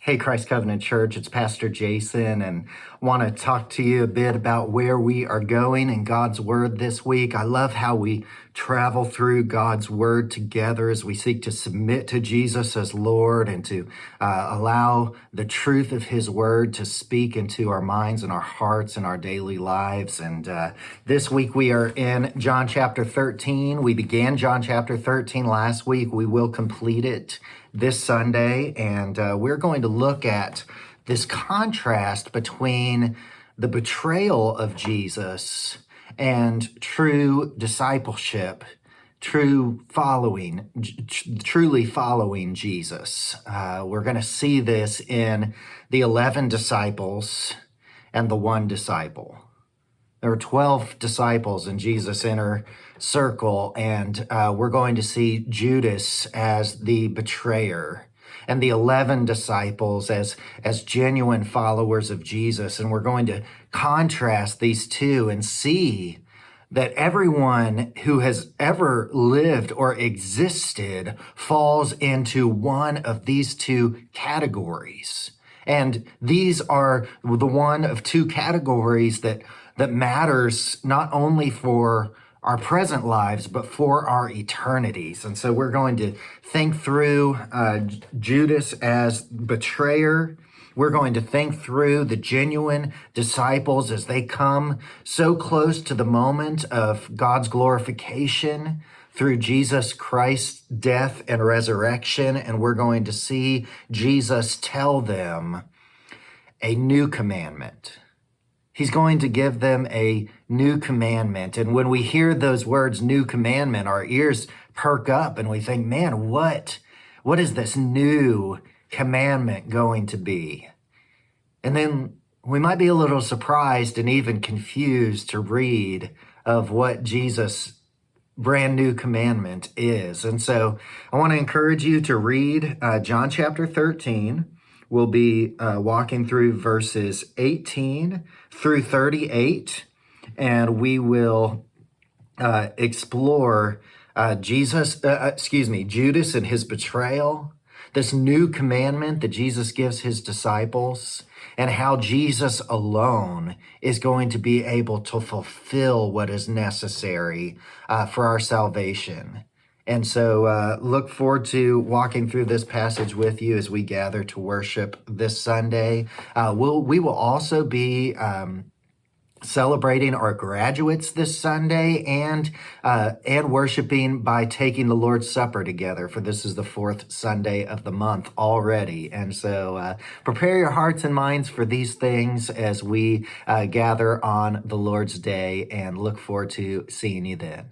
Hey, Christ Covenant Church, it's Pastor Jason, and want to talk to you a bit about where we are going in God's Word this week. I love how we travel through God's Word together as we seek to submit to Jesus as Lord and to allow the truth of His Word to speak into our minds and our hearts and our daily lives. And this week we are in John chapter 13. We began John chapter 13 last week. We will complete it this Sunday, and we're going to look at this contrast between the betrayal of Jesus and true discipleship, truly following Jesus. We're going to see this in the 11 disciples and the one disciple. There were 12 disciples in Jesus' inner circle, and we're going to see Judas as the betrayer and the 11 disciples as genuine followers of Jesus. And we're going to contrast these two and see that everyone who has ever lived or existed falls into one of these two categories. And these are the one of two categories that matters not only for our present lives, but for our eternities. And so we're going to think through Judas as betrayer. We're going to think through the genuine disciples as they come so close to the moment of God's glorification through Jesus Christ's death and resurrection. And we're going to see Jesus tell them a new commandment. He's going to give them a new commandment. And when we hear those words, new commandment, our ears perk up and we think, man, what is this new commandment going to be? And then we might be a little surprised and even confused to read of what Jesus' brand new commandment is. And so I want to encourage you to read John chapter 13. We'll be walking through verses 18 through 38, and we will explore Judas and his betrayal, this new commandment that Jesus gives his disciples, and how Jesus alone is going to be able to fulfill what is necessary for our salvation. And so look forward to walking through this passage with you as we gather to worship this Sunday. We will also be celebrating our graduates this Sunday and worshiping by taking the Lord's Supper together, for this is the fourth Sunday of the month already. And so prepare your hearts and minds for these things as we gather on the Lord's Day, and look forward to seeing you then.